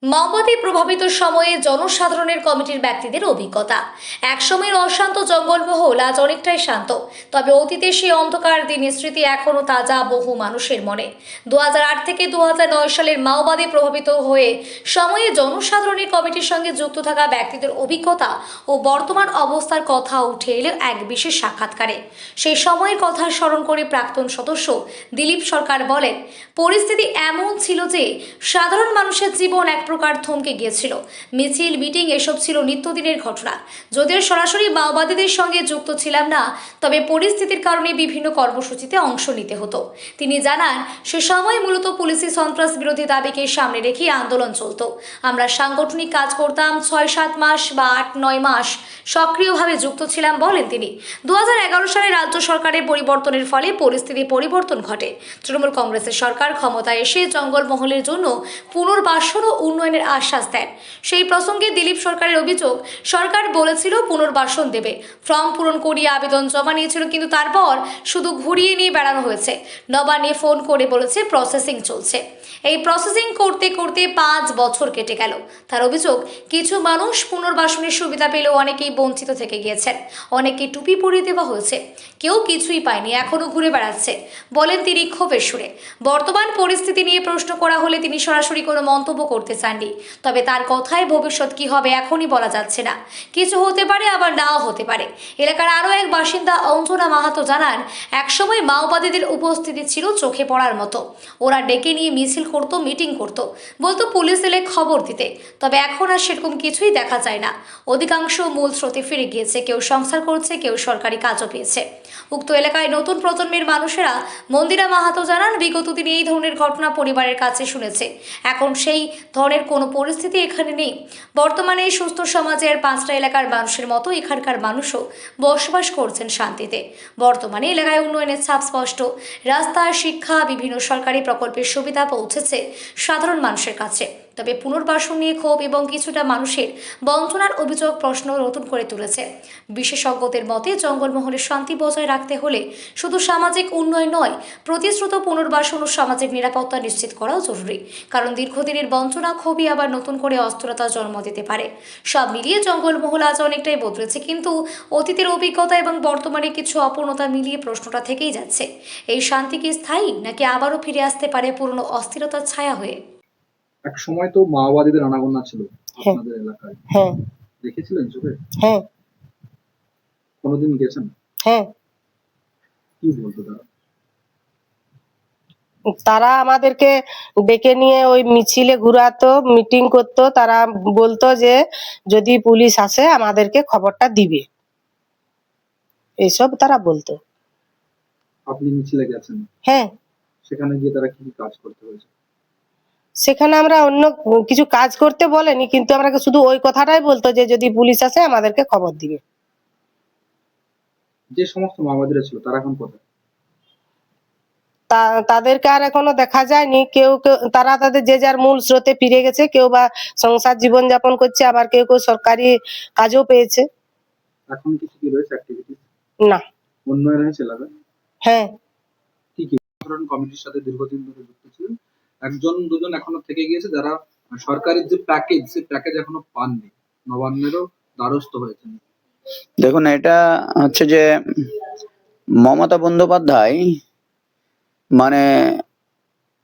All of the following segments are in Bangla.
মাওবাদী প্রভাবিত সময়ে জনসাধারণের কমিটির ব্যক্তিদের অভিজ্ঞতা। একসময়ের অশান্ত জঙ্গলমহল আজ অনেকটাই শান্ত, তবে অতীতে সেই অন্ধকার দিনের স্মৃতি এখনো তাজা বহু মানুষের মনে। 2008 থেকে 2009 সালের মাওবাদী প্রভাবিত হয়ে সময়ে জনসাধারণের কমিটির সঙ্গে যুক্ত থাকা ব্যক্তিদের অভিজ্ঞতা ও বর্তমান অবস্থার কথা উঠে এলো এক বিশেষ সাক্ষাৎকারে। সেই সময়ের কথা স্মরণ করে প্রাক্তন সদস্য দিলীপ সরকার বলেন, পরিস্থিতি এমন ছিল যে সাধারণ মানুষের জীবন এক প্রকার থমকে গিয়েছিল। মিছিল, মিটিং এসব ছিল নিত্যদিনের ঘটনা। যদিও সরাসরি মাওবাদীদের সঙ্গে যুক্ত ছিলাম না, তবে পরিস্থিতির কারণে বিভিন্ন কর্মসূচিতে অংশ নিতে হতো। তিনি জানান, সে সময় মূলত পুলিশি সন্ত্রাস বিরোধী দাবিকে সামনে রেখে আন্দোলন চলত। আমরা সাংগঠনিক কাজ করতাম। 6-7 মাস বা 8-9 মাস সক্রিয়ভাবে যুক্ত ছিলাম, বলেন তিনি। 2011 সালে রাজ্য সরকারের পরিবর্তনের ফলে পরিস্থিতি পরিবর্তন ঘটে। তৃণমূল কংগ্রেসের সরকার ক্ষমতায় এসে জঙ্গলমহলের জন্য পুনর্বাসন ও উন্নয়নের আশ্বাস দেন। সেই প্রসঙ্গে দিলীপ সরকারের অভিযোগ, সরকার বলেছিল পুনর্বাসন দেবে, ফর্ম পূরণ করিয়ে আবেদন জমা নিয়েছিল, কিন্তু তারপর শুধু ঘুরিয়ে নিয়ে বেড়ানো হয়েছে। নবান্নে ফোন করে বলেছে প্রসেসিং চলছে। এই প্রসেসিং করতে করতে 5 বছর কেটে গেল। তার অভিযোগ, কিছু মানুষ পুনর্বাসনের সুবিধা পেলেও অনেকেই বঞ্চিত থেকে গিয়েছেন। অনেকে টুপি পরিয়ে দেওয়া হয়েছে, কেউ কিছুই পায়নি, এখনো ঘুরে বেড়াচ্ছে, বলেন তিনি ক্ষোভের সুরে। বর্তমান পরিস্থিতি নিয়ে প্রশ্ন করা হলে তিনি সরাসরি কোনো মন্তব্য করতে চাননি। তবে তার কথায় ভবিষ্যৎ কি হবে এখনই বলা যাচ্ছে না। কিছু হতে পারে, আবার নাও হতে পারে। এলাকার আরও এক বাসিন্দা অঞ্জনা মাহাতো জানান, একসময় মাওবাদীদের উপস্থিতি ছিল চোখে পড়ার মতো। ওরা ডেকে নিয়ে মিছিল করতো, মিটিং করতো, বলতো পুলিশ এলে খবর দিতে। তবে এখন আর সেরকম কিছুই দেখা যায় না। অধিকাংশ মূল স্রোতে ফিরে গিয়েছে, কেউ সংসার করছে, কেউ সরকারি কাজও পেয়েছে। উক্ত এলাকায় নতুন প্রজন্মের মানুষেরা, মন্দিরা মাহাতো জানান, বিগত দিনে এই ধরনের ঘটনা পরিবারের কাছে শুনেছে। এখন সেই ধরনের কোনো পরিস্থিতি এখানে নেই। বর্তমানে এই সুস্থ সমাজের 5টা এলাকার মানুষের মতো এখানকার মানুষও বসবাস করছেন শান্তিতে। বর্তমানে এলাকায় উন্নয়নের ছাপ স্পষ্ট। রাস্তা, শিক্ষা, বিভিন্ন সরকারি প্রকল্পের সুবিধা পৌঁছেছে সাধারণ মানুষের কাছে। তবে পুনর্বাসন নিয়ে ক্ষোভ এবং কিছুটা মানুষের বঞ্চনার অভিযোগ প্রশ্ন নতুন করে তুলেছে। বিশেষজ্ঞদের মতে, জঙ্গলমহলে শান্তি বজায় রাখতে হলে শুধু সামাজিক উন্নয়ন নয়, প্রতিশ্রুত পুনর্বাসন ও সামাজিক নিরাপত্তা নিশ্চিত করাও জরুরি। কারণ দীর্ঘদিনের বঞ্চনা, ক্ষোভই আবার নতুন করে অস্থিরতা জন্ম দিতে পারে। সব মিলিয়ে জঙ্গলমহল আজ অনেকটাই বদলেছে, কিন্তু অতীতের অভিজ্ঞতা এবং বর্তমানে কিছু অপূর্ণতা মিলিয়ে প্রশ্নটা থেকেই যাচ্ছে। এই শান্তি কি স্থায়ী, নাকি আবারও ফিরে আসতে পারে পুরনো অস্থিরতার ছায়া হয়ে? এক সময় তো মাওবাদীদের আনাগোনা ছিল হ্যাঁ, আপনাদের এলাকায়, হ্যাঁ, দেখেছিলেন চোখে? হ্যাঁ, কোনোদিন গেছেন? হ্যাঁ। কি বলতো তারা? তারা আমাদেরকে ডেকে নিয়ে ওই মিছিলে ঘুরাতো, মিটিং করতো। তারা বলতো যে যদি পুলিশ আসে আমাদেরকে খবরটা দিবে, এইসব তারা বলতো। আপনি মিছিলে গেছেন, হ্যাঁ, সেখানে গিয়ে তারা কি কি কাজ করতে হয়েছে? সেখানে আমরা অন্য কিছু কাজ করতে বলেনি, কিন্তু আমাকে শুধু ওই কথাটাই বলতো যে যদি পুলিশ আসে আমাদেরকে খবর দিবে। যে সমস্ত মাওবাদীরা ছিল তারা এখন কোথায়? তাদেরকে আর এখনো দেখা যায়নি। কেউ কেউ তারা তাদের যে যার মূল স্রোতে ফিরে গেছে, কেউ বা সংসার জীবন যাপন করছে, আবার কেউ কেউ সরকারি কাজও পেয়েছে। এখন কিছু কি রয়েছে অ্যাক্টিভিটি? না। উন্নয়ন হয়েছে এলাকায়? হ্যাঁ, কি কি সাধারণ কমিটির সাথে দীর্ঘদিন ধরে যুক্ত ছিলেন, একজন দুজন এখনো থেকে গিয়েছে যারা সরকারের যে প্যাকেজ, সেই প্যাকেজ এখনো পাননি, নবান্নেরও দ্বারস্থ হয়েছেন। দেখুন, এটা হচ্ছে যে মমতা বন্দ্যোপাধ্যায় মানে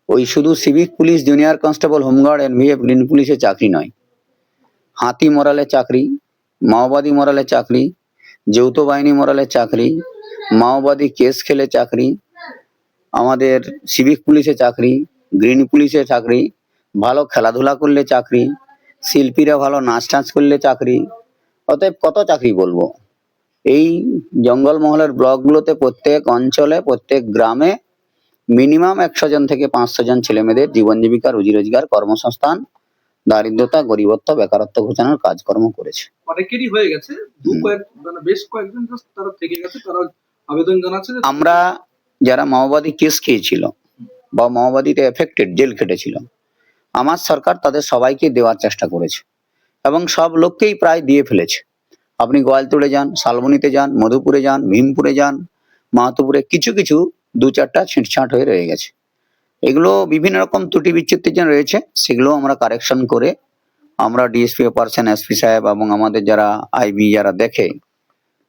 ওই শুধু civic police, junior constable, home guard, NVF, green পুলিশের চাকরি নয়, হাতি মরালে চাকরি, মাওবাদী মরালে চাকরি, যৌথ বাহিনী মরালে চাকরি, মাওবাদী কেস খেলে চাকরি, আমাদের সিভিক পুলিশে চাকরি, গ্রিন পুলিশে চাকরি, ভালো খেলাধুলা করলে চাকরি, শিল্পীরা ভালো নাচ টাচ করলে চাকরি। অতএব কত চাকরি বলবো। এই জঙ্গলমহলের ব্লকগুলোতে প্রত্যেক অঞ্চলে, প্রত্যেক গ্রামে মিনিমাম 100 জন থেকে 500 জন ছেলে মেয়েদের জীবন জীবিকা, রুজি রোজগার, কর্মসংস্থান, দারিদ্রতা, গরিবত্ব, বেকারত্ব ঘোচানোর কাজকর্ম করেছে। অনেকেরই হয়ে গেছে, বেশ কয়েকজন just তারা থেকে গেছে, তারা আবেদন জানাচ্ছে যে আমরা যারা মাওবাদী কেস খেয়েছিল বা মাওবাদীতে এফেক্টেড, জেল খেটেছিল, আমার সরকার তাদের সবাইকে দেওয়ার চেষ্টা করেছে এবং সব লোককেই প্রায় দিয়ে ফেলেছে। আপনি গোয়ালতোড়ে যান, শালবনীতে যান, মধুপুরে যান, ভীমপুরে যান, মাহাতোপুরে কিছু কিছু 2-4টা ছিঁটছাঁট হয়ে রয়ে গেছে। এগুলো বিভিন্ন রকম ত্রুটি বিচ্যুতি যেন রয়েছে, সেগুলো আমরা কারেকশন করে আমরা ডিএসপি পার্সন, এসপি সাহেব এবং আমাদের যারা আইবি যারা দেখে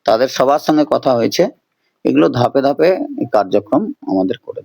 তাদের সবার সঙ্গে কথা হয়েছে, এগুলো ধাপে ধাপে এই কার্যক্রম আমাদের করে দেব।